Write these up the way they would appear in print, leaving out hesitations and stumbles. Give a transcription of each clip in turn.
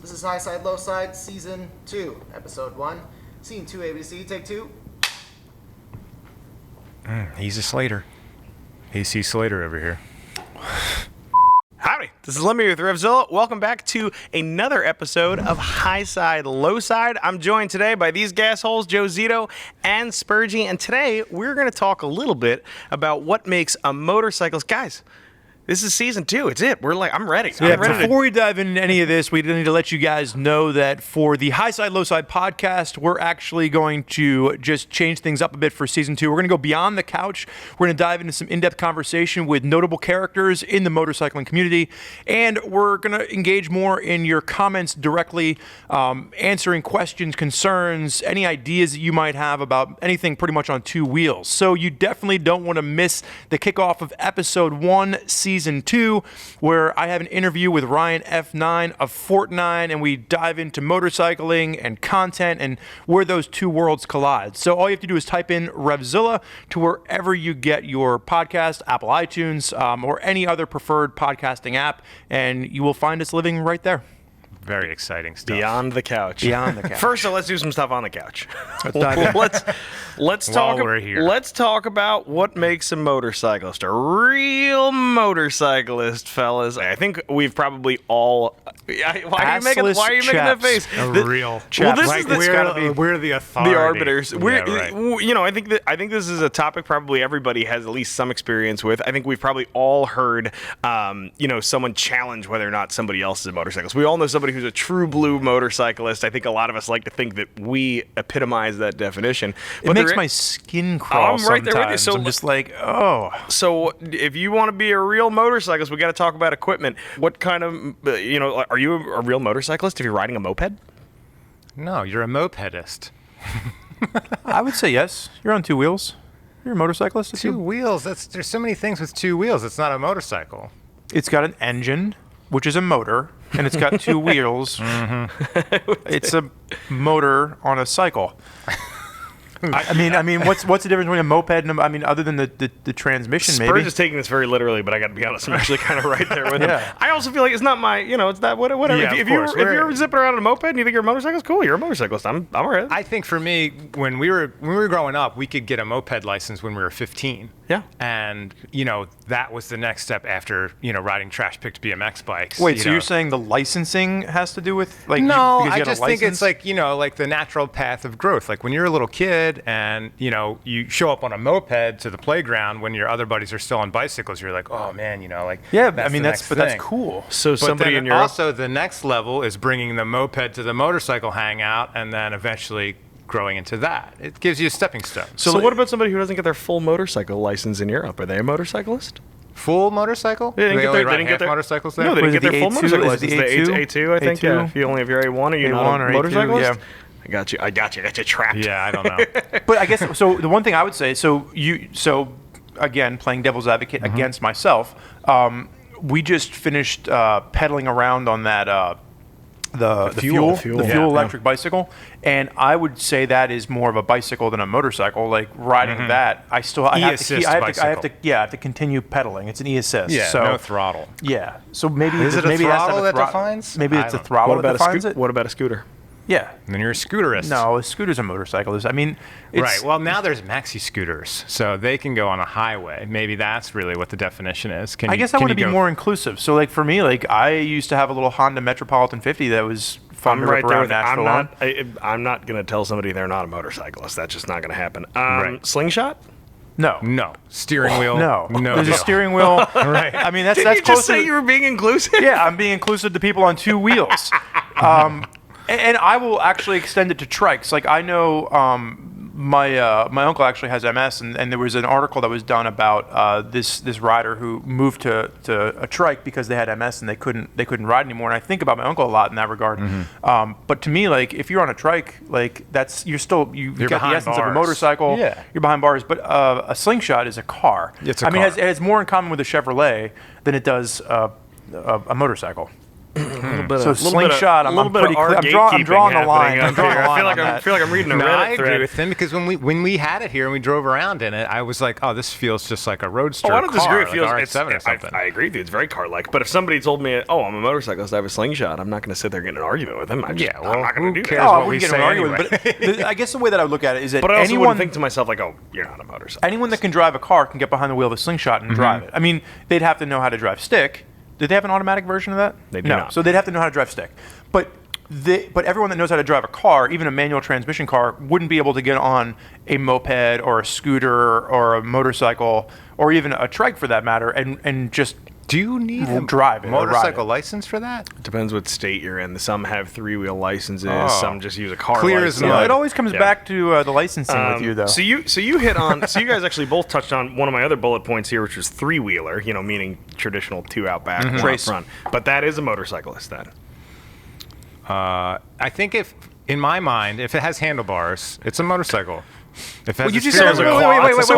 This is Highside, Lowside, Season 2, Episode 1, Scene 2, ABC, Take 2. Easy Slater. AC Slater over here. Howdy, this is Lemmy with RevZilla. Welcome back to another episode of Highside, Lowside. I'm joined today by these gasholes, Joe Zito and Spurgeon, and today we're going to talk a little bit about what makes a motorcyclist. Guys, this is Season 2. It's it. I'm ready. Yeah, before we dive into any of this, we need to let you guys know that for the Highside, Lowside podcast, we're actually going to just change things up a bit for Season 2. We're going to go beyond the couch. We're going to dive into some in-depth conversation with notable characters in the motorcycling community, and we're going to engage more in your comments directly, answering questions, concerns, any ideas that you might have about anything pretty much on two wheels. So you definitely don't want to miss the kickoff of Episode 1, Season 2, where I have an interview with Ryan F9 of Fort9, and we dive into motorcycling and content and where those two worlds collide. So all you have to do is type in RevZilla to wherever you get your podcast, Apple iTunes, or any other preferred podcasting app, and you will find us living right there. Very exciting stuff. Beyond the couch. Beyond the couch. First, let's do some stuff on the couch. Let's While talk. we're here. Let's talk about what makes a motorcyclist a real motorcyclist, fellas. I think we've probably all. Why are you making that face? Real Well, this like is the, we're the authority. the arbiters. Yeah, right. I think this is a topic probably everybody has at least some experience with. I think we've probably all heard, someone challenge whether or not somebody else is a motorcyclist. We all know somebody who's a true blue motorcyclist. I think a lot of us like to think that we epitomize that definition. It makes my skin crawl I'm right there with you. sometimes. So I'm just like, oh. So if you want to be a real motorcyclist, we got to talk about equipment. What kind of, are you a real motorcyclist if you're riding a moped? No, you're a mopedist. I would say yes. You're on two wheels. You're a motorcyclist. Two wheels. There's so many things with two wheels. It's not a motorcycle. It's got an engine, which is a motor, and it's got two wheels. Mm-hmm. It's a motor on a cycle. I mean, what's the difference between a moped and other than the transmission? Spurgeon Maybe is taking this very literally, but I got to be honest, I'm actually kind of right there with him. Yeah. I also feel like it's not my, it's that whatever. Yeah, if of course. if you're zipping around on a moped and you think you're a motorcyclist, cool, you're a motorcyclist. I'm all right. I think for me, when we were growing up, we could get a moped license when we were 15. Yeah. And that was the next step after riding trash picked BMX bikes. Wait, so you're saying the licensing has to do with No, because you I had a just think it's license? like the natural path of growth. Like when you're a little kid and you show up on a moped to the playground when your other buddies are still on bicycles, you're like, oh man, Yeah, that's that's cool. So But somebody then in your also the next level is bringing the moped to the motorcycle hangout, and then eventually growing into that. It gives you a stepping stone. So what about somebody who doesn't get their full motorcycle license in Europe? Are they a motorcyclist? Full motorcycle? They didn't only get ride half motorcycles there? No, they Was didn't it get their the full A2? motorcycle Is it license. the The A2? A2, I think. Yeah. A2? If you only have your A1, are you not A1 a or A2, motorcyclist? yeah. I got you trapped. Yeah, I don't know. But I guess so. The one thing I would say, so again, playing devil's advocate against myself, we just finished pedaling around on that the fuel electric bicycle, and I would say that is more of a bicycle than a motorcycle. Like riding that, I have to continue pedaling. It's an e-assist. Yeah, so, no throttle. Yeah, so maybe Is it a maybe throttle that's that defines? Maybe I it's the don't know. throttle that defines it. What about a scooter? Yeah. And then you're a scooterist. No, a scooter's a motorcyclist. I mean, it's, Right. Well, now there's maxi scooters, so they can go on a highway. Maybe that's really what the definition is. I guess I want to be more inclusive. So, like for me, like I used to have a little Honda Metropolitan 50 that was fun to rip around Nashville on. I'm not going to tell somebody they're not a motorcyclist. That's just not going to happen. Right. Slingshot? No. Steering wheel? No. There's deal. a steering wheel. Right. I mean, that's Didn't you close just say you were being inclusive? Yeah, I'm being inclusive to people on two wheels. And I will actually extend it to trikes. Like I know my uncle actually has MS, and there was an article that was done about this rider who moved to a trike because they had MS and they couldn't ride anymore. And I think about my uncle a lot in that regard. Mm-hmm. But to me, like if you're on a trike, like you're got the essence of a motorcycle. Yeah. You're behind bars. But a slingshot is a car. It's a car. It has more in common with a Chevrolet than it does a motorcycle. So slingshot, I'm pretty clear. I'm drawing the line. I'm drawing the line. I feel like I'm reading a No, Reddit I agree thread. with him because when we had it here and we drove around in it, I was like, oh, this feels just like a roadster I don't disagree. It car, feels like it's, RX-7 or something. I agree with you. It's very car-like. But if somebody told me, "Oh, I'm a motorcyclist, I have a slingshot," I'm not going to sit there and get in an argument with them. I'm not going to do cares that. I what we wouldn't get say in an argument, anyway. but I guess the way that I would look at it is that But I also anyone wouldn't think to myself like, "Oh, you're not a motorcyclist." anyone that can drive a car can get behind the wheel of a slingshot and drive it. I mean, they'd have to know how to drive stick. Did they have an automatic version of that? They do no. not. So they'd have to know how to drive stick. But everyone that knows how to drive a car, even a manual transmission car, wouldn't be able to get on a moped or a scooter or a motorcycle or even a trike for that matter and just Do you need a drive it or ride motorcycle it. license for that? Depends what state you're in. Some have three-wheel licenses. Oh. Some just use a car Clear license. as You know, mud. it always comes back to the licensing with you, though. So you hit on. So you guys actually both touched on one of my other bullet points here, which was three-wheeler. You know, meaning traditional two out back, one out Race. front. But that is a motorcyclist then. I think in my mind, if it has handlebars, it's a motorcycle. If it has Well, you a just steering said, wheel, wait, it's a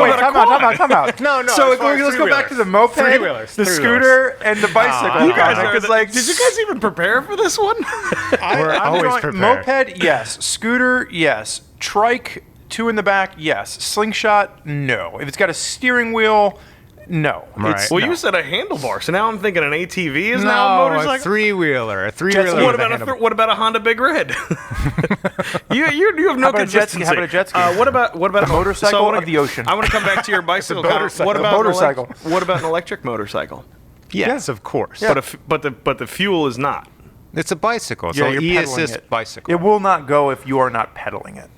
time out. No, So as far as let's go back to the three-wheelers. moped, Three-wheelers, the three-wheelers. scooter, and the bicycle. You guys are Because, like, did you guys even prepare for this one? We're I'm always drawing- prepared. Moped, yes. Scooter, yes. Trike, two in the back, yes. Slingshot, no. If it's got a steering wheel, no. Right. Well, no. you said a handlebar, so now I'm thinking an ATV is now a No, motorcycle. a three-wheeler. A three-wheeler. What with a about handlebar. what about a Honda Big Red? you have no How about a jet ski? consistency. How about a jet ski? What about A motorcycle I wanna- of the ocean. I want to come back to your bicycle. motorcycle. What about Motorcycle. What about an electric motorcycle? Yes, of course. But the fuel is not. It's a bicycle. It's Yeah, an you're pedaling e-assist it. bicycle. It will not go if you are not pedaling it.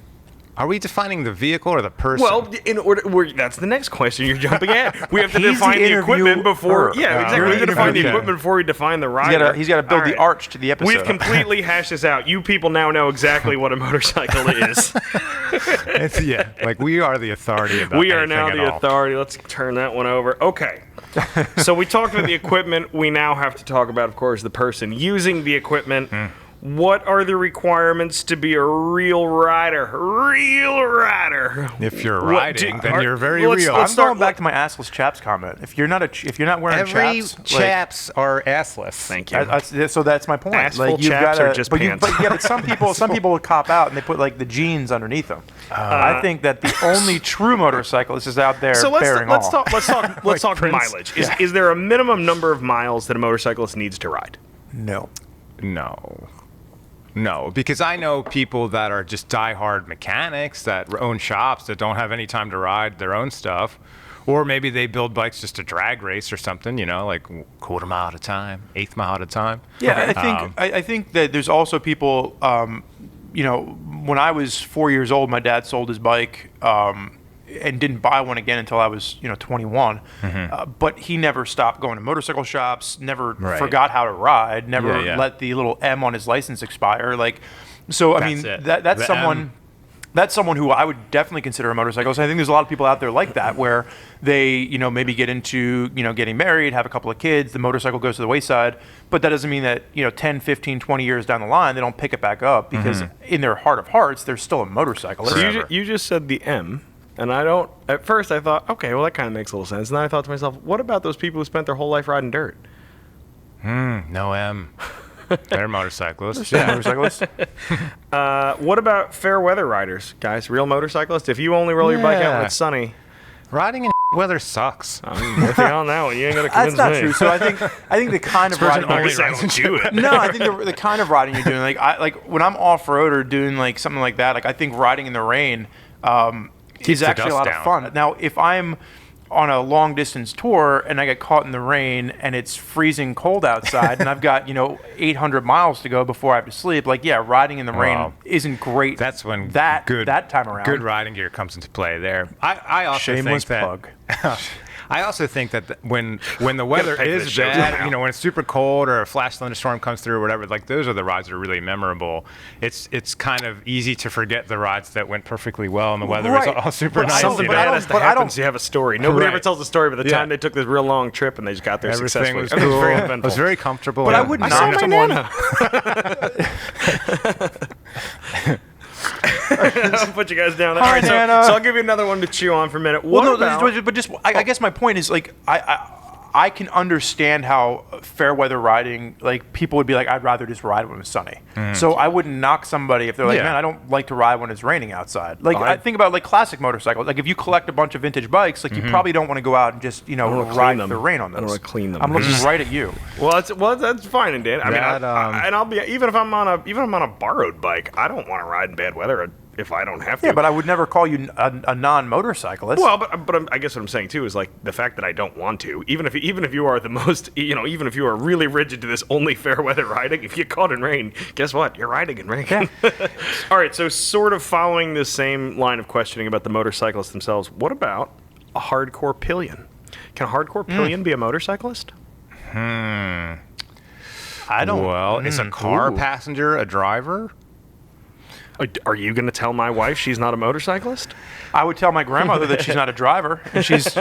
Are we defining the vehicle or the person? Well, in order, that's the next question you're jumping at. We have to He's define the the equipment before. interviewer. Yeah, exactly. You're We have to the define the interviewer. equipment before we define the rider. He's got to build All the right. arch to the episode. We've completely hashed this out. You people now know exactly what a motorcycle is. yeah, like we are the authority about We are now anything the at all. authority. Let's turn that one over. Okay. So we talked about the equipment. We now have to talk about, of course, the person using the equipment. What are the requirements to be a real rider? Real rider. If you're What riding, then you're very let's- real. let's I'm going start- back to my assless chaps comment. If you're not wearing Every chaps, like, chaps are assless. Thank you. so that's my point. Assful Like, you've chaps gotta, are just but pants. But some people will cop out and they put like the jeans underneath them. I think that the only true motorcyclist is out there So bearing let's all. talk mileage. Is there a minimum number of miles that a motorcyclist needs to ride? No. No, because I know people that are just diehard mechanics that own shops that don't have any time to ride their own stuff. Or maybe they build bikes just to drag race or something, you know, like quarter mile at a time, eighth mile at a time. Yeah, I think that there's also people. You know, when I was 4 years old, my dad sold his bike and didn't buy one again until I was 21. But he never stopped going to motorcycle shops. Never Right. forgot how to ride. Never Yeah. let the little M on his license expire. Like, so I That's mean, it. that's The someone. M. That's someone who I would definitely consider a motorcyclist. I think there's a lot of people out there like that where they, maybe get into, getting married, have a couple of kids, the motorcycle goes to the wayside, but that doesn't mean that, 10, 15, 20 years down the line, they don't pick it back up because in their heart of hearts, they're still a motorcyclist. So Forever. you just said the M, and I don't. At first, I thought, okay, well, that kind of makes a little sense. And then I thought to myself, what about those people who spent their whole life riding dirt? No M. They're motorcyclists. Yeah, motorcyclists. What about fair weather riders, guys? Real motorcyclists? If you only roll your bike out when Yeah. it's sunny, Riding in weather sucks. I'm with you on that one. You ain't gonna That's convince not me. true. So I think the kind of Spurgeon riding only Obviously, I rides don't in do it. no, I think the kind of riding you're doing, like when I'm off road or doing like something like that, like I think riding in the rain is the actually a dust lot down. of fun. Now, if I'm on a long distance tour and I get caught in the rain and it's freezing cold outside and I've got 800 miles to go before I have to sleep, like riding in the rain Wow. isn't great. That's when that good time around. good riding gear comes into play there. I also Shameless think that plug. I also think that when the weather pay for this is show bad, somehow. when it's super cold or a flash thunderstorm comes through or whatever, like those are the rides that are really memorable. It's kind of easy to forget the rides that went perfectly well and the weather Right. was all super But nice. Something you know? but I bad don't- has to but I happen, don't- so you have a story. Nobody ever Right. tells the story, but the Yeah. time they took this real long trip and they just got there Everything successfully. was It was cool. very It eventful. was very comfortable. But I and would I not saw my someone. Nana. I'll put you guys down there. Hi, All right, Nana. so I'll give you another one to chew on for a minute. Well, What no, about... but just I guess my point is like I can understand how fair weather riding, like people would be like, I'd rather just ride when it's sunny. So I wouldn't knock somebody if they're like, man, I don't like to ride when it's raining outside. Like I think about like classic motorcycles. Like if you collect a bunch of vintage bikes, like you probably don't want to go out and just ride the rain on those. I don't want to clean them. I'm looking right at you. Well, that's fine and Dan. I mean, and I'll be even if I'm on a borrowed bike, I don't want to ride in bad weather if I don't have to. Yeah, but I would never call you a non-motorcyclist. Well, but I guess what I'm saying too is like the fact that I don't want to, even if you are the most, even if you are really rigid to this only fair weather riding, if you get caught in rain, guess what? You're riding in rain. Yeah. All right, so sort of following this same line of questioning about the motorcyclists themselves, what about a hardcore pillion? Can a hardcore pillion be a motorcyclist? I don't. Well, is a car passenger a driver? Are you going to tell my wife she's not a motorcyclist? I would tell my grandmother that she's not a driver. And she hasn't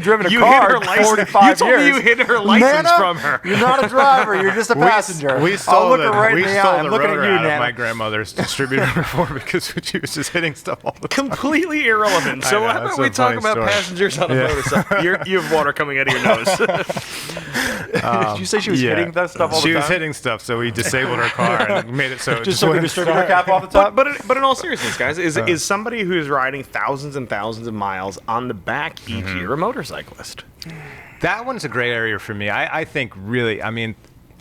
driven a car in 45 years. You told me you hid her license from her. You're not a driver. You're just a passenger. We stole I'll look her right in the eye. I'm looking at you, out of Nana. my grandmother's distributor before because she was just hitting stuff all the time. Completely irrelevant. So know, how about that's we a talk funny about story. passengers on a motorcycle? You have water coming out of your nose. Did you say she was hitting that stuff all the time? She was hitting stuff, so we disabled her car and made it so it just took a distributor cap off the top? But in all seriousness, guys, is somebody who's riding thousands and thousands of miles on the back each year a motorcyclist? That one's a gray area for me. I think really,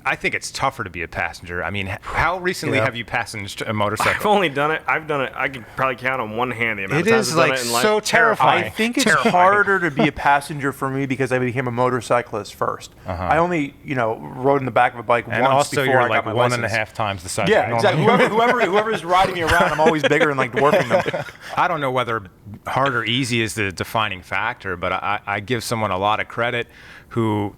I think it's tougher to be a passenger. I mean, how recently have you passenged a motorcycle? I've only done it. I can probably count on one hand the amount of It times is I've done like it in life. so terrifying. I think it's harder to be a passenger for me because I became a motorcyclist first. I only, rode in the back of a bike and once also before you're I got like my one license. and a half times the size. Yeah, of a normal exactly. Whoever's riding me around, I'm always bigger and like dwarfing them. I don't know whether hard or easy is the defining factor, but I give someone a lot of credit who,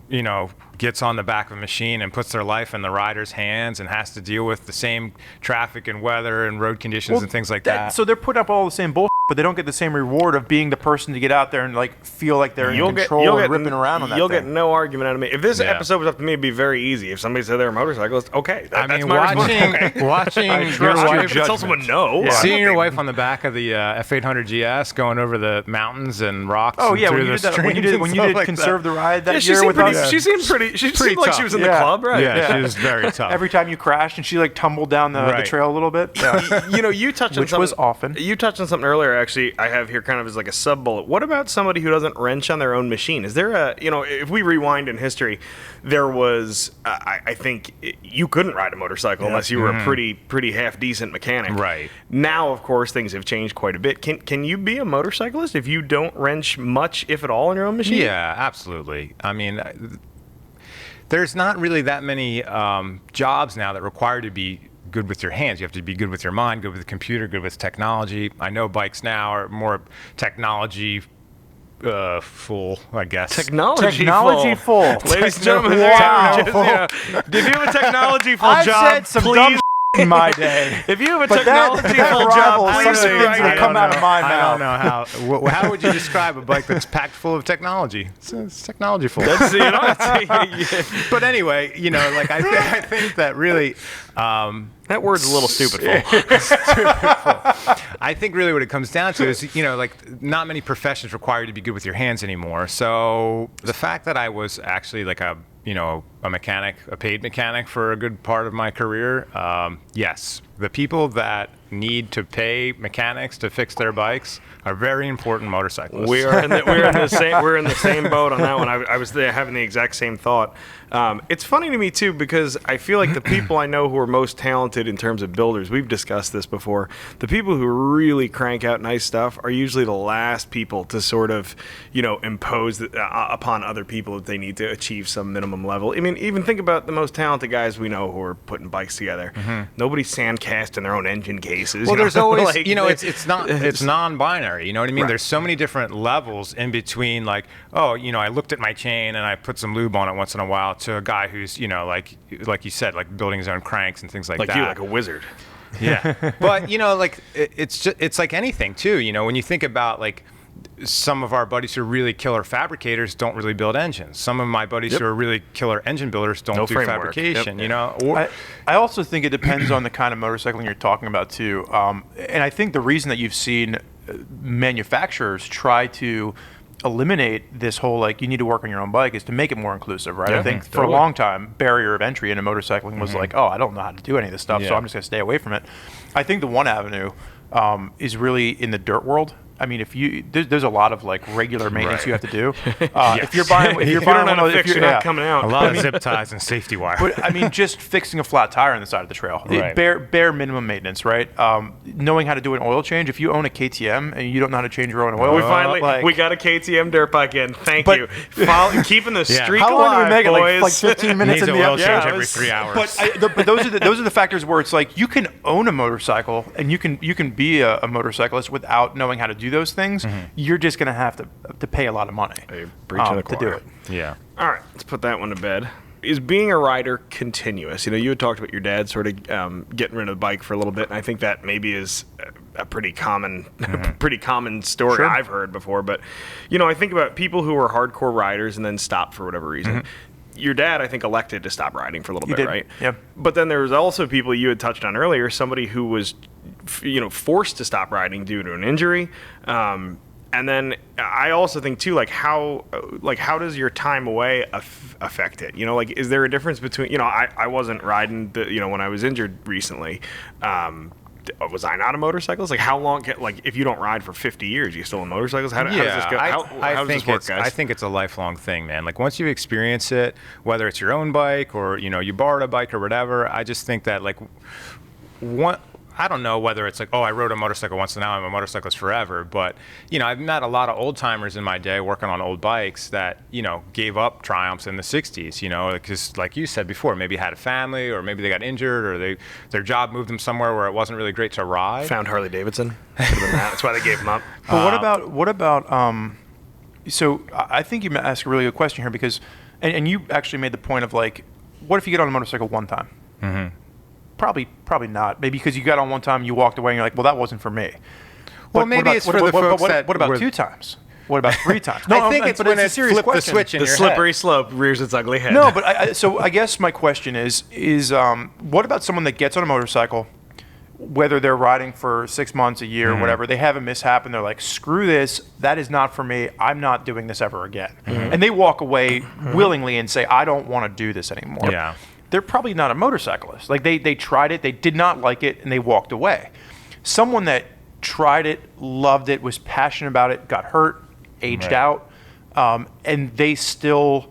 gets on the back of a machine and puts their life in the rider's hands and has to deal with the same traffic and weather and road conditions and things like that. So they're putting up all the same bullshit, but they don't get the same reward of being the person to get out there and like feel like they're in control and ripping around on that You'll thing. get no argument out of me. If this episode was up to me, it'd be very easy. If somebody said they're a motorcyclist, okay. That's my response. watching your Trust you. wife, Tell someone no. Yeah. seeing your wife on the back of the F800 GS going over the mountains and rocks. Oh and yeah, through when you the did that, when you streams and did stuff like Conserve the Ride that she year seemed with pretty. us. She seemed pretty. She Pretty seemed like tough. she was in the Yeah. club, right? Yeah, she was very tough. Every time you crashed and she like tumbled down the trail a little bit. Yeah. You touched on Which something. was often. You touched on something earlier. Actually, I have here kind of as like a sub bullet. What about somebody who doesn't wrench on their own machine? Is there a if we rewind in history, there was I think you couldn't ride a motorcycle unless you were a pretty half decent mechanic. Right. Now, of course, things have changed quite a bit. Can you be a motorcyclist if you don't wrench much, if at all, on your own machine? Yeah, absolutely. I mean, there's not really that many jobs now that require to be good with your hands. You have to be good with your mind, good with the computer, good with technology. I know bikes now are more technology full, I guess. Technology full. Ladies and gentlemen, Wow. if you have a technology full I've job, said some please. dumb in my day. If you have a But technology that full rivals job, some please of the things write that in. come out of my I don't mouth. know how would you describe a bike that's packed full of technology? It's technology full. That's, But anyway, I think that really. that word's a little stupid. Full. I think really what it comes down to is, not many professions require you to be good with your hands anymore. So the fact that I was actually like a mechanic, a paid mechanic for a good part of my career, yes, the people that need to pay mechanics to fix their bikes are very important motorcyclists. We're in the same boat on that one. I was there having the exact same thought. It's funny to me too because I feel like the people I know who are most talented in terms of builders, we've discussed this before, the people who really crank out nice stuff are usually the last people to sort of, impose upon other people that they need to achieve some minimum level. I mean, even think about the most talented guys we know who are putting bikes together. Nobody's sandcasting their own engine cases. Well, there's always, like, it's non-binary. You know what I mean? Right. There's so many different levels in between. Like, I looked at my chain and I put some lube on it once in a while. To a guy who's, like you said, like building his own cranks and things like that. you, like a wizard. Yeah. But it's like anything too. When you think about like some of our buddies who are really killer fabricators don't really build engines. Some of my buddies who are really killer engine builders don't do framework. fabrication. I also think it depends on the kind of motorcycling you're talking about too. And I think the reason that you've seen manufacturers try to eliminate this whole like you need to work on your own bike is to make it more inclusive, right? Yeah, I think for a long time, barrier of entry into motorcycling was like, oh, I don't know how to do any of this stuff, so I'm just gonna stay away from it. I think the one avenue is really in the dirt world. I mean, if you there's a lot of like regular maintenance you have to do. If you're buying one of those, you're not coming out. A lot of zip ties and safety wire. But I mean, just fixing a flat tire on the side of the trail, Right. bare minimum maintenance, right? Knowing how to do an oil change. If you own a KTM and you don't know how to change your own oil, We finally like, we got a KTM dirt bike in. Thank But- you. Keeping the streak how long do we alive, make it? boys. Like 15 minutes Needs in an the oil episode? change it every was- 3 hours. But those are the factors where it's like you can own a motorcycle and you can be a motorcyclist without knowing how to do those things. You're just gonna have to pay a lot of money breach to do it. yeah. All right, let's put that one to bed. Is being a rider continuous? You know, you had talked about your dad sort of getting rid of the bike for a little bit, and I think that maybe is a pretty common, story Sure. I've heard before. But you know, I think about people who are hardcore riders and then stop for whatever reason. Your dad, I think, elected to stop riding for a little bit, did. right? Yep. But then there was also people you had touched on earlier, somebody who was, forced to stop riding due to an injury. And then I also think too, how does your time away affect it? You know, like, is there a difference between, I wasn't riding, when I was injured recently. Was I not a motorcyclist? Like, how long? If you don't ride for 50 years, you still a motorcyclist? How does this go? How does this work, guys? I think it's a lifelong thing, man. Like once you experience it, whether it's your own bike or you borrowed a bike or whatever, I just think that I don't know whether it's like, oh, I rode a motorcycle once and now I'm a motorcyclist forever. But, I've met a lot of old timers in my day working on old bikes that, gave up Triumphs in the 60s, because like you said before, maybe had a family or maybe they got injured or their job moved them somewhere where it wasn't really great to ride. Found Harley Davidson. Could have been that. That's why they gave him up. But what about so I think you asked a really good question here because, and you actually made the point of like, what if you get on a motorcycle one time? Mm-hmm. Probably not. Maybe because you got on one time, you walked away, and you're like, well, that wasn't for me. Well, maybe it's for the folks that What about were- 2 times? What about 3 times? I think it's when a it's serious flipped the question. switch in The your slippery head. slope rears its ugly head. No, but so I guess my question is what about someone that gets on a motorcycle, whether they're riding for 6 months, a year, or whatever, they have a mishap and they're like, screw this, that is not for me, I'm not doing this ever again. And they walk away willingly and say, I don't want to do this anymore. Yeah. They're probably not a motorcyclist. Like they tried it, they did not like it, and they walked away. Someone that tried it, loved it, was passionate about it, got hurt, aged out, and they still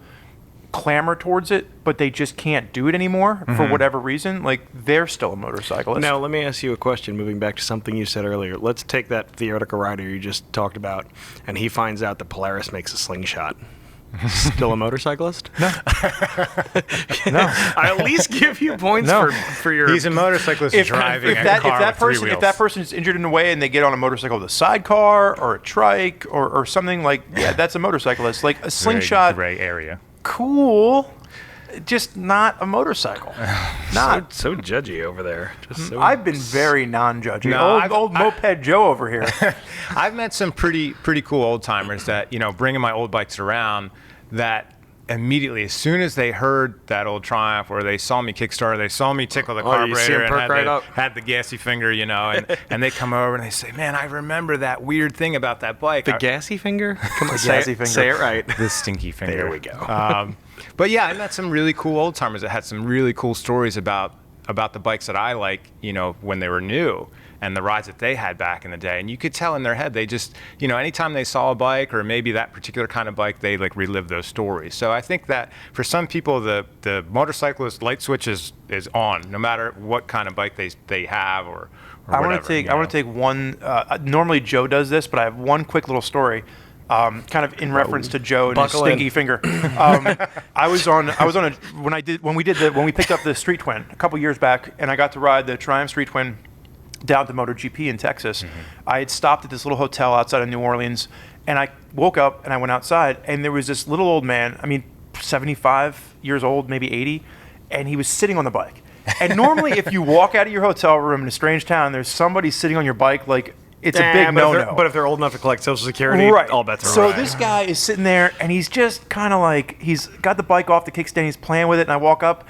clamor towards it, but they just can't do it anymore for whatever reason, like they're still a motorcyclist. Now, let me ask you a question, moving back to something you said earlier. Let's take that theoretical rider you just talked about, and he finds out that Polaris makes a slingshot. Still a motorcyclist? No. I at least give you points for your... He's a motorcyclist driving a car with 3 wheels. If that person is injured in a way and they get on a motorcycle with a sidecar or a trike or something like, yeah, that's a motorcyclist. Like a slingshot, Gray area. cool, just not a motorcycle. Not. so judgy over there. Just so... I've been very non-judgy. No, old moped Joe over here. I've met some pretty cool old timers that, bringing my old bikes around, that immediately, as soon as they heard that old Triumph or they saw me kickstart, they saw me tickle the you see 'em carburetor and perk right up. had the gassy finger, and they come over and they say, man, I remember that weird thing about that bike. The gassy finger? Come on, The say gassy it, finger. say it right. The stinky finger. There we go. But yeah, I met some really cool old timers that had some really cool stories about the bikes that I like, when they were new and the rides that they had back in the day. And you could tell in their head, they just, anytime they saw a bike or maybe that particular kind of bike, they like relive those stories. So I think that for some people, the motorcyclist light switch is on, no matter what kind of bike they have or I whatever. want to take one. Normally Joe does this, but I have one quick little story, kind of in reference to Joe and his Buckle in. stinky finger. I was on when we picked up the Street Twin a couple years back, and I got to ride the Triumph Street Twin down to MotoGP in Texas. I had stopped at this little hotel outside of New Orleans, and I woke up and I went outside, and there was this little old man. I mean, 75 years old, maybe 80, and he was sitting on the bike. And normally, if you walk out of your hotel room in a strange town, there's somebody sitting on your bike, like it's a big no-no. But if they're old enough to collect Social Security, Right. all bets are So right. this guy is sitting there, and he's just kind of like, he's got the bike off the kickstand, he's playing with it, and I walk up,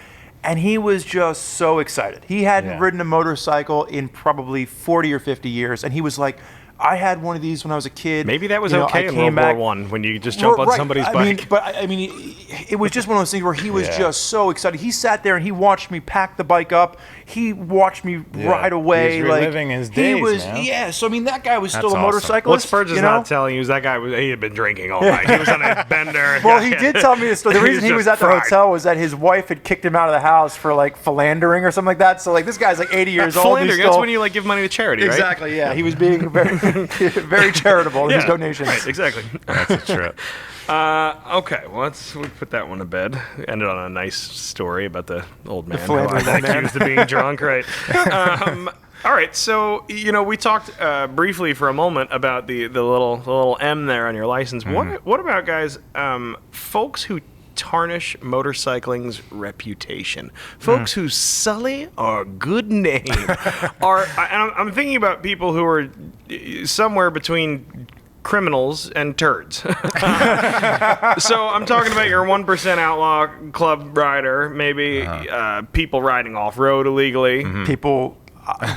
and he was just so excited. He hadn't ridden a motorcycle in probably 40 or 50 years, and he was like, I had one of these when I was a kid. Maybe that was You know, okay I in came World War back- One when you just jump on Right. somebody's I bike. mean, but I mean, it was just one of those things where he was Yeah. just so excited. He sat there and he watched me pack the bike up. He watched me ride away. He was reliving his he days, was, man. yeah. So I mean, that guy was still That's a awesome. motorcyclist. what Spurgeon's you know? not telling you is that guy he had been drinking all night. He was on a bender. Well, he did tell me the story. The reason he was just at the fried. hotel was that his wife had kicked him out of the house for like philandering or something like that. So like this guy's like 80 years old. He's Philandering, that's still- when you like give money to charity, right? Exactly. Yeah, he was being very, very charitable in his donations. Right, exactly. That's a trip. Okay, well, we put that one to bed. Ended on a nice story about the old man who philandering I old man. accused of being drunk, right? All right, so we talked briefly for a moment about the little M there on your license. What about guys? Folks who tarnish motorcycling's reputation. Folks who sully our good name. I'm thinking about people who are somewhere between criminals and turds. So I'm talking about your 1% outlaw club rider, maybe people riding off-road illegally. People,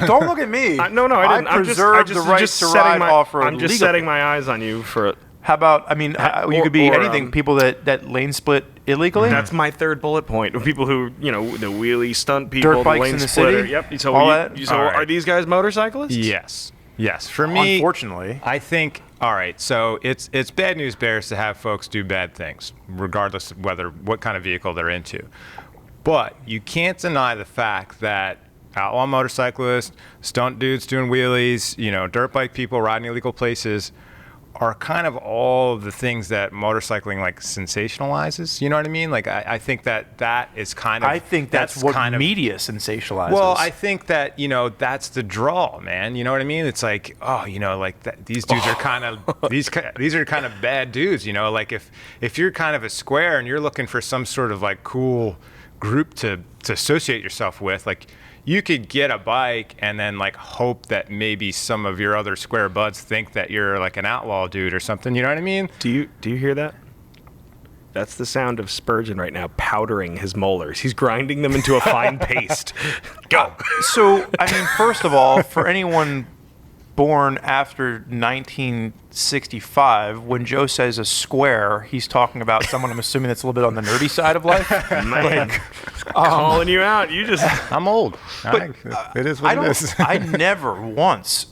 don't look at me. No, I didn't. I preserve the right to setting ride my, off-road I'm just legally. setting my eyes on you for it. How about? I mean, you could be or, anything. People that lane split illegally. That's my third bullet point. People who, the wheelie stunt people, Dirt the bikes lane in the splitter. city? Yep. So, All that? so All right. are these guys motorcyclists? Yes. For me, Unfortunately. I think. All right, so it's bad news bears to have folks do bad things, regardless of what kind of vehicle they're into. But you can't deny the fact that outlaw motorcyclists, stunt dudes doing wheelies, dirt bike people riding illegal places, are kind of all of the things that motorcycling like sensationalizes. You know what I mean? Like I think that is kind of. I think that's what kind of media sensationalizes. Well, I think that that's the draw, man. You know what I mean? It's like, like these dudes are kind of these are kind of bad dudes. Like if you're kind of a square and you're looking for some sort of like cool group to associate yourself with, like you could get a bike and then like hope that maybe some of your other square buds think that you're like an outlaw dude or something. You know what I mean? Do you hear that? That's the sound of Spurgeon right now powdering his molars. He's grinding them into a fine paste. Go. So, I mean, first of all, for anyone born after 1965, when Joe says a square, he's talking about someone I'm assuming that's a little bit on the nerdy side of life. Man, calling you out. You just I'm old. It is what it is. I never once,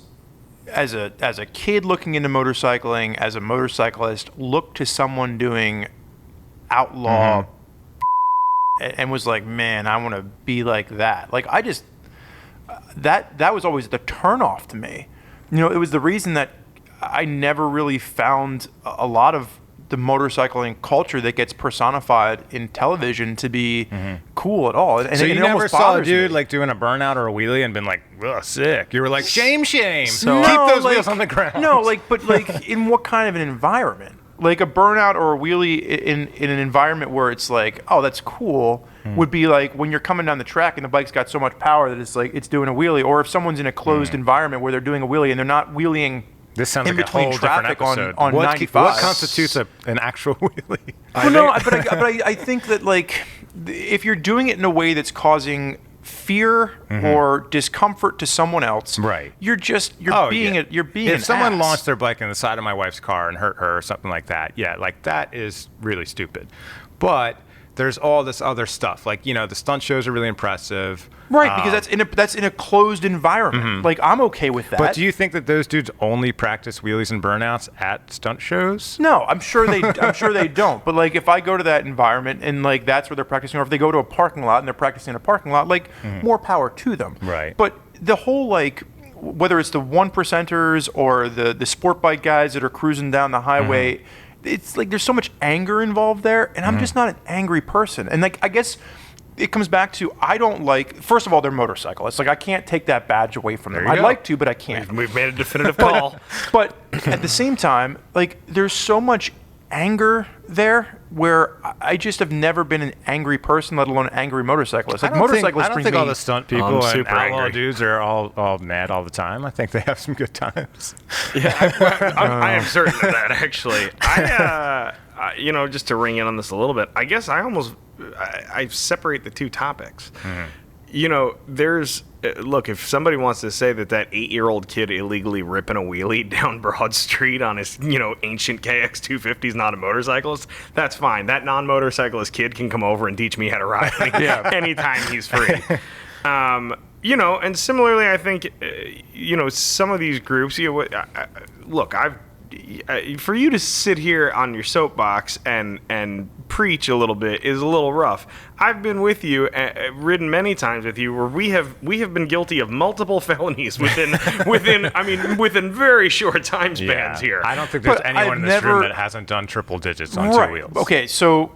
as a kid looking into motorcycling, as a motorcyclist, looked to someone doing outlaw and was like, man, I want to be like that. Like I just that was always the turnoff to me. It was the reason that I never really found a lot of the motorcycling culture that gets personified in television to be cool at all. And So it you never almost saw a bothers dude me. like doing a burnout or a wheelie and been like, ugh, sick. You were like, shame. So- Keep No, those like- wheels on the ground. No, but in what kind of an environment? Like a burnout or a wheelie in an environment where it's like, oh, that's cool, would be like when you're coming down the track and the bike's got so much power that it's like it's doing a wheelie. Or if someone's in a closed environment where they're doing a wheelie and they're not wheeling This sounds in like between a whole different traffic on episode. 95. What constitutes an actual wheelie? Well, no, but I think that like if you're doing it in a way that's causing fear or discomfort to someone else, Right. You're being If an someone ass. launched their bike in the side of my wife's car and hurt her or something like that, yeah, like that is really stupid. But there's all this other stuff, like the stunt shows are really impressive, Right, because that's in a closed environment. Like I'm okay with that. But do you think that those dudes only practice wheelies and burnouts at stunt shows? No, I'm sure they don't. But like if I go to that environment and like that's where they're practicing, or if they go to a parking lot and they're practicing in a parking lot, like more power to them. Right. But the whole like whether it's the 1%ers or the sport bike guys that are cruising down the highway, it's like there's so much anger involved there, and I'm just not an angry person. And like I guess it comes back to I don't like. First of all, they're motorcyclists. Like I can't take that badge away from them. There you I'd go. like to, but I can't. we've made a definitive call. But at the same time, like there's so much anger there where I just have never been an angry person, let alone an angry motorcyclist. Like I don't motorcyclists think all the stunt people and super outlaw angry. dudes are all mad all the time. I think they have some good times. I am certain of that, actually. Just to ring in on this a little bit, I guess I separate the two topics. there's look, if somebody wants to say that 8-year-old kid illegally ripping a wheelie down Broad Street on his, ancient KX 250 is not a motorcyclist, that's fine. That non-motorcyclist kid can come over and teach me how to ride anytime he's free. And similarly, I think, some of these groups, look, for you to sit here on your soapbox and preach a little bit is a little rough. I've been with you, ridden many times with you, where we have been guilty of multiple felonies within very short time spans here. I don't think there's anyone in this room that hasn't done triple digits on two wheels. Okay, so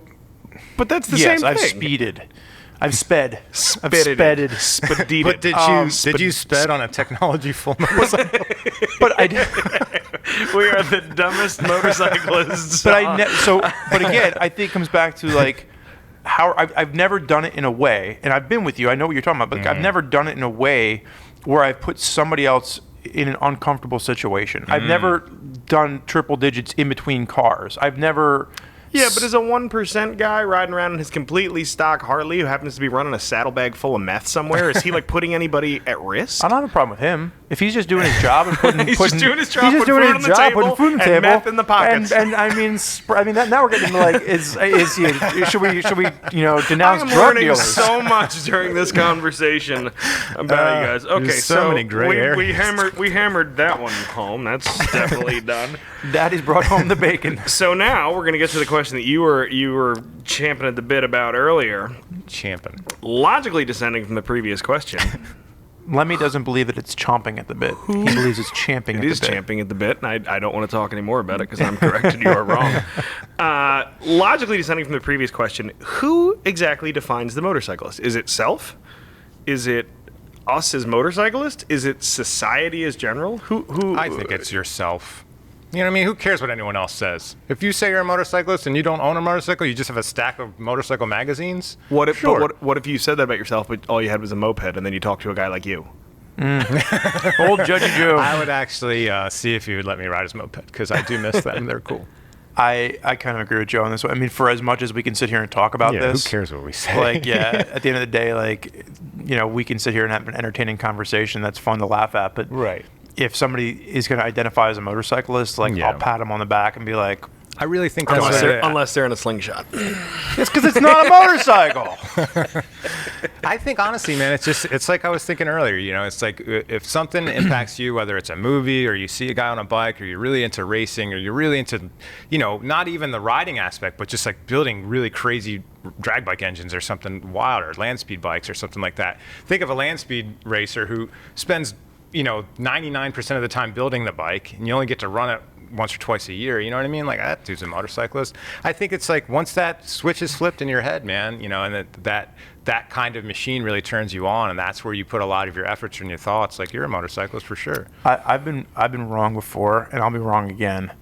but that's the same thing. I've speeded. I've sped. But did you sped on a technology full motorcycle? But I we are the dumbest motorcyclists. But again, I think it comes back to like how I've never done it in a way, and I've been with you. I know what you're talking about, but I've never done it in a way where I've put somebody else in an uncomfortable situation. I've never done triple digits in between cars. I've never. Yeah, but as a 1% guy riding around in his completely stock Harley who happens to be running a saddlebag full of meth somewhere, is he like putting anybody at risk? I don't have a problem with him. If he's just doing his job and putting putting food on the table, and meth in the pockets. And now we're getting into like, should we denounce I'm drug learning dealers? so much during this conversation about you guys. Okay, so many gray areas. we hammered that one home. That's definitely done. Daddy's brought home the bacon. So now we're gonna get to the question that you were champing at the bit about earlier. Logically descending from the previous question. Lemmy doesn't believe that it's chomping at the bit. He believes it's champing at the bit. It is champing at the bit, and I don't want to talk anymore about it because I'm correct and you are wrong. Logically descending from the previous question, who exactly defines the motorcyclist? Is it self? Is it us as motorcyclists? Is it society as general? Who? I think it's yourself. You know what I mean? Who cares what anyone else says? If you say you're a motorcyclist and you don't own a motorcycle, you just have a stack of motorcycle magazines. What if if you said that about yourself, but all you had was a moped, and then you talked to a guy like you? Old Judgy Joe. I would actually see if he would let me ride his moped, because I do miss them. They're cool. I kind of agree with Joe on this one. I mean, for as much as we can sit here and talk about this. Who cares what we say? Like, at the end of the day, like, we can sit here and have an entertaining conversation that's fun to laugh at. But right. If somebody is going to identify as a motorcyclist, like, I'll pat them on the back and be like, I really think that's unless they're in a slingshot. It's because it's not a motorcycle. I think honestly, man, it's like I was thinking earlier. It's like if something impacts you, whether it's a movie or you see a guy on a bike, or you're really into racing, or you're really into, not even the riding aspect, but just like building really crazy drag bike engines or something wild, or land speed bikes or something like that. Think of a land speed racer who spends 99% of the time building the bike, and you only get to run it once or twice a year. You know what I mean? Like, that dude's a motorcyclist. I think it's like once that switch is flipped in your head, man, and that kind of machine really turns you on, and that's where you put a lot of your efforts and your thoughts. Like, you're a motorcyclist for sure. I've been wrong before, and I'll be wrong again.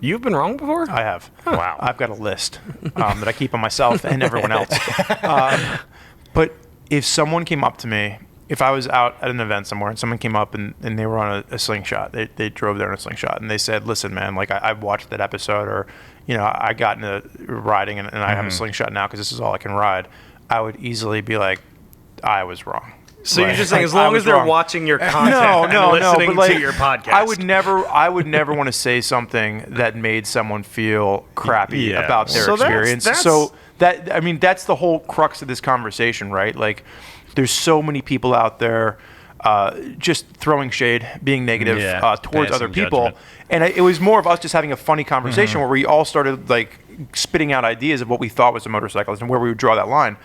You've been wrong before? I have. Oh, wow. I've got a list that I keep on myself and everyone else. But if someone came up to me, if I was out at an event somewhere and someone came up and they were on a slingshot, they drove there in a slingshot, and they said, listen, man, like, I watched that episode, or, I got into riding and I have a slingshot now because this is all I can ride, I would easily be like, I was wrong. So you're just saying, as long as they're watching your content and listening to your podcast. I would never want to say something that made someone feel crappy about their experience. So that's the whole crux of this conversation, right? Like, there's so many people out there just throwing shade, being negative towards other people. Judgment. And it was more of us just having a funny conversation where we all started like spitting out ideas of what we thought was a motorcyclist and where we would draw that line.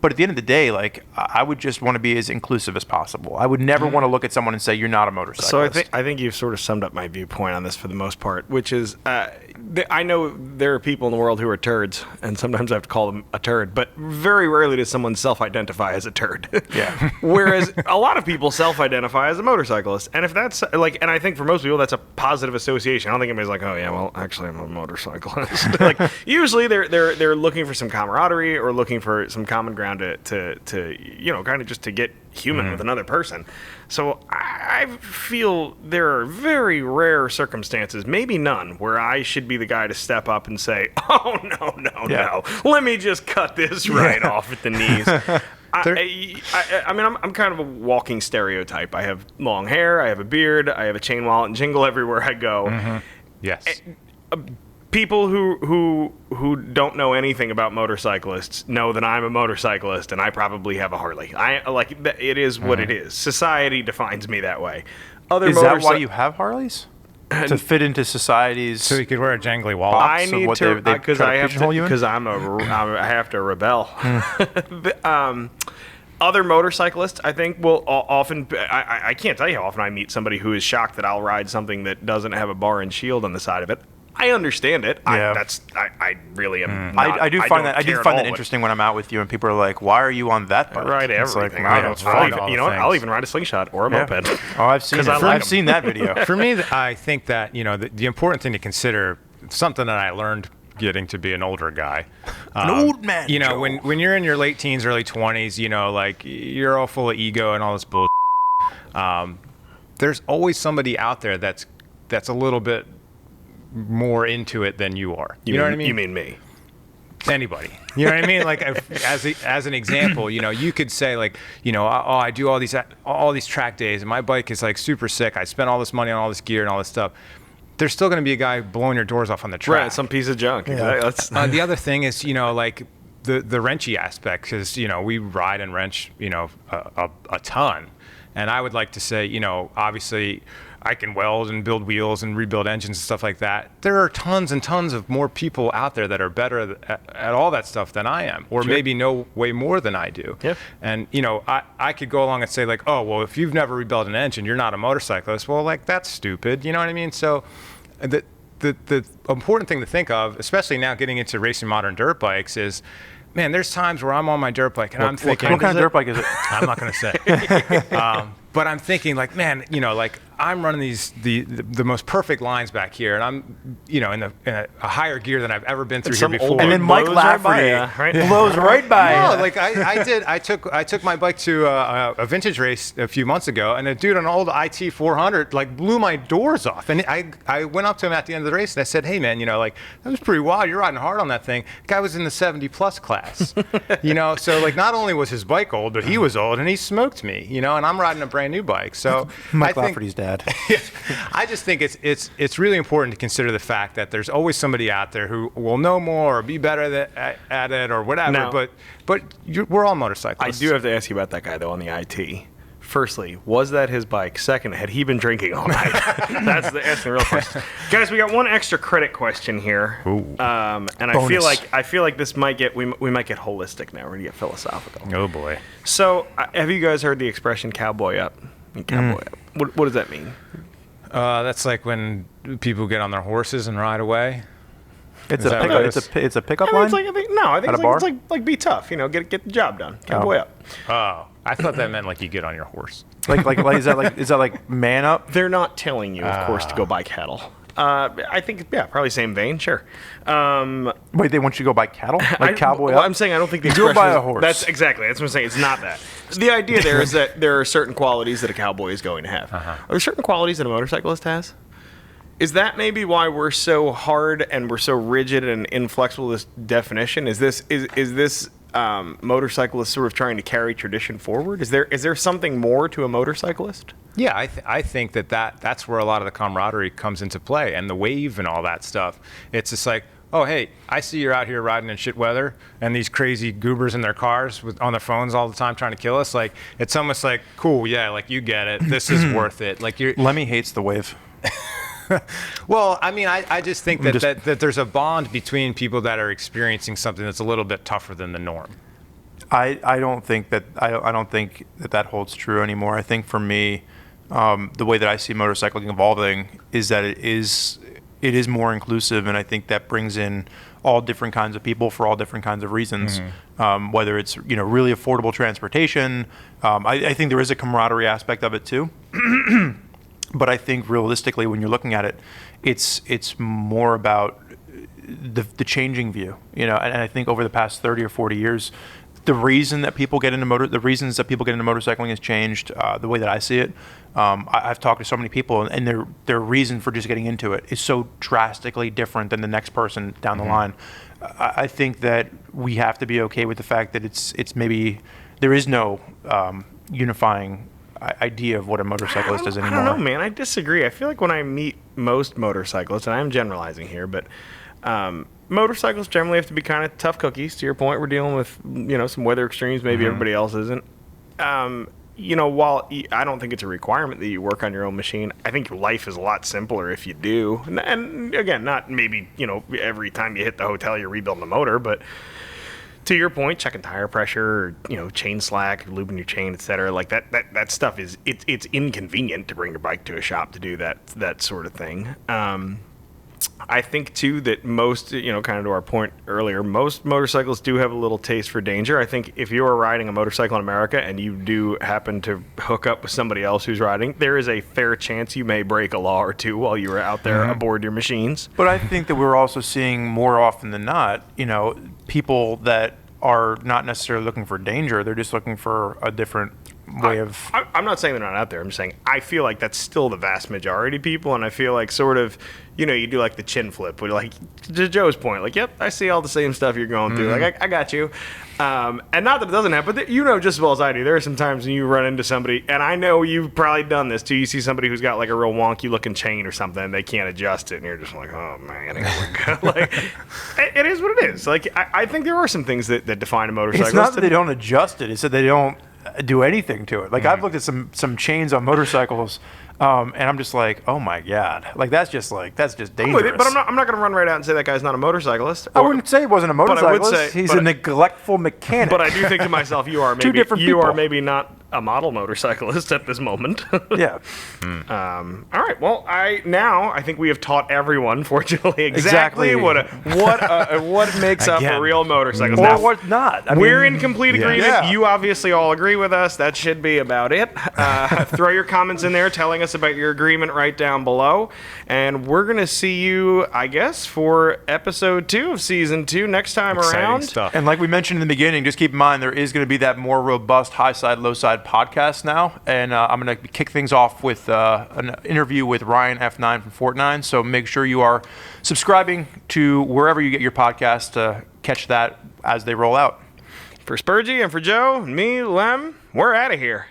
But at the end of the day, like, I would just want to be as inclusive as possible. I would never want to look at someone and say, you're not a motorcyclist. So I think you've sort of summed up my viewpoint on this for the most part, which is I know there are people in the world who are turds, and sometimes I have to call them a turd, but very rarely does someone self-identify as a turd. Yeah. Whereas a lot of people self-identify as a motorcyclist. And if that's like, and I think for most people that's a positive association. I don't think anybody's like, oh yeah, well, actually I'm a motorcyclist. Like, usually they're looking for some camaraderie or looking for some common ground to kind of just to get human with another person. So I feel there are very rare circumstances, maybe none, where I should be the guy to step up and say, oh, no, let me just cut this right off at the knees. I mean, I'm kind of a walking stereotype. I have long hair, I have a beard, I have a chain wallet and jingle everywhere I go. Mm-hmm. Yes. People who don't know anything about motorcyclists know that I'm a motorcyclist and I probably have a Harley. It is what it is. Society defines me that way. Is that why you have Harleys? To fit into society's. So you could wear a jangly wallet. I So need what, to they because try to I have pigeonhole to you in? because I have to rebel. Other motorcyclists, I think, will often. I can't tell you how often I meet somebody who is shocked that I'll ride something that doesn't have a bar and shield on the side of it. I understand it. Yeah. I really am. Not, I do find that interesting. interesting when I'm out with you and people are like, "Why are you on that bike?" I ride It's like, everything. wow, I'll even ride a slingshot or a moped. Oh, I've seen it. 'Cause I like 'em. I've seen that video. For me, I think that the important thing to consider, something that I learned getting to be an older guy. An old man. Joe. when you're in your late teens, early 20s, like you're all full of ego and all this bullshit. There's always somebody out there that's a little bit more into it than you are. You know what I mean? You mean me? Anybody. You know what I mean? Like as an example, you could say like, I do all these track days and my bike is like super sick. I spent all this money on all this gear and all this stuff. There's still going to be a guy blowing your doors off on the track. Right, some piece of junk. Yeah. The other thing is, like the wrenchy aspect, because we ride and wrench, a ton, and I would like to say, obviously, I can weld and build wheels and rebuild engines and stuff like that. There are tons and tons of more people out there that are better at all that stuff than I am, or maybe know way more than I do. Yep. And I could go along and say like, oh well, if you've never rebuilt an engine, you're not a motorcyclist. Well, like that's stupid. You know what I mean? So the important thing to think of, especially now getting into racing modern dirt bikes, is, man, there's times where I'm on my dirt bike and I'm thinking, what kind of dirt bike is it? I'm not going to say. But I'm thinking like, man, like I'm running the most perfect lines back here, and I'm in a higher gear than I've ever been through here before. And then Mike blows right by Lafferty ya, right? blows right by No, ya. like I took my bike to a vintage race a few months ago, and a dude on an old IT 400 like blew my doors off, and I went up to him at the end of the race and I said, hey man, like that was pretty wild. You're riding hard on that thing. The guy was in the 70 plus class, So like not only was his bike old, but he was old and he smoked me, and I'm riding a brand new bike. So Mike I think, Lafferty's dad. I just think it's really important to consider the fact that there's always somebody out there who will know more or be better at it or whatever. Now, but we're all motorcyclists. I do have to ask you about that guy though on the IT. Firstly, was that his bike? Second, had he been drinking all night? That's the real question. Guys, we got one extra credit question here. And Bonus. I feel like this might get we might get holistic now. We're gonna get philosophical. Oh boy. So, have you guys heard the expression "cowboy up"? Cowboy up. What does that mean? That's like when people get on their horses and ride away. It's Is a that pickup. what it It's a pickup I line. think At a it's bar? like be tough. Get the job done. Cowboy up. Oh, I thought that meant like you get on your horse. like is that like man up? They're not telling you, of course, to go buy cattle. I think, probably same vein, sure. Wait, they want you to go buy cattle? Like cowboy well, up? I'm saying I don't think the Go expression buy a is- horse. That's what I'm saying. It's not that. The idea there is that there are certain qualities that a cowboy is going to have. Are there certain qualities that a motorcyclist has? Is that maybe why we're so hard and we're so rigid and inflexible with this definition? Is this motorcyclist sort of trying to carry tradition forward? Is there something more to a motorcyclist? Yeah, I think that's where a lot of the camaraderie comes into play, and the wave and all that stuff. It's just like, oh, hey, I see you're out here riding in shit weather, and these crazy goobers in their cars on their phones all the time trying to kill us. Like, it's almost like, cool, yeah, like you get it. This is worth it. Like Lemmy hates the wave. Well, I mean, I just think that there's a bond between people that are experiencing something that's a little bit tougher than the norm. I don't think that holds true anymore. I think for me, the way that I see motorcycling evolving is that it is more inclusive, and I think that brings in all different kinds of people for all different kinds of reasons. Whether it's really affordable transportation, I think there is a camaraderie aspect of it too. But I think realistically, when you're looking at it, it's more about the changing view, and I think over the past 30 or 40 years, the reasons that people get into motorcycling has changed. The way that I see it, I've talked to so many people, and their reason for just getting into it is so drastically different than the next person down the line. I think that we have to be okay with the fact that it's maybe there is no unifying idea of what a motorcyclist is anymore. I don't know, man. I disagree. I feel like when I meet most motorcyclists, and I'm generalizing here, but motorcyclists generally have to be kind of tough cookies. To your point, we're dealing with some weather extremes. Maybe everybody else isn't. While I don't think it's a requirement that you work on your own machine, I think your life is a lot simpler if you do. And again, not maybe every time you hit the hotel you're rebuilding the motor, but to your point, checking tire pressure, or, chain slack, lubing your chain, etc. Like that stuff it's inconvenient to bring your bike to a shop to do that sort of thing. I think too that most, kind of to our point earlier, most motorcyclists do have a little taste for danger. I think if you are riding a motorcycle in America and you do happen to hook up with somebody else who's riding, there is a fair chance you may break a law or two while you are out there aboard your machines. But I think that we're also seeing more often than not, people that are not necessarily looking for danger. They're just looking for a different way of... I'm not saying they're not out there. I'm just saying I feel like that's still the vast majority of people, and I feel like sort of, you do like the chin flip, where like, to Joe's point, like, yep, I see all the same stuff you're going through. Like, I got you. And not that it doesn't happen, but just as well as I do, there are some times when you run into somebody, and I know you've probably done this too, you see somebody who's got like a real wonky looking chain or something, and they can't adjust it, and you're just like, oh man, here we go. Like, it is what it is. Like, I think there are some things that define a motorcyclist. It's not that they don't adjust it, it's that they don't do anything to it. Like, I've looked at some chains on motorcycles, and I'm just like, oh my god, like that's just dangerous. But I'm not going to run right out and say that guy's not a motorcyclist. I wouldn't say he wasn't a motorcyclist. But I would say he's a neglectful mechanic. But I do think to myself, you are maybe not a model motorcyclist at this moment. Yeah. All right. Well, I think we have taught everyone, fortunately, exactly what makes up a real motorcyclist. Or Now, what not. we're in complete agreement. Yeah. You obviously all agree with us. That should be about it. Throw your comments in there telling us about your agreement right down below. And we're going to see you, I guess, for episode 2 of season 2 next time Exciting around. stuff. And like we mentioned in the beginning, just keep in mind there is going to be that more robust Highside, Lowside podcast now. And I'm going to kick things off with an interview with Ryan F9 from Fortnite. So make sure you are subscribing to wherever you get your podcast to catch that as they roll out. For Spurgeon and for Joe and me, Lem, we're out of here.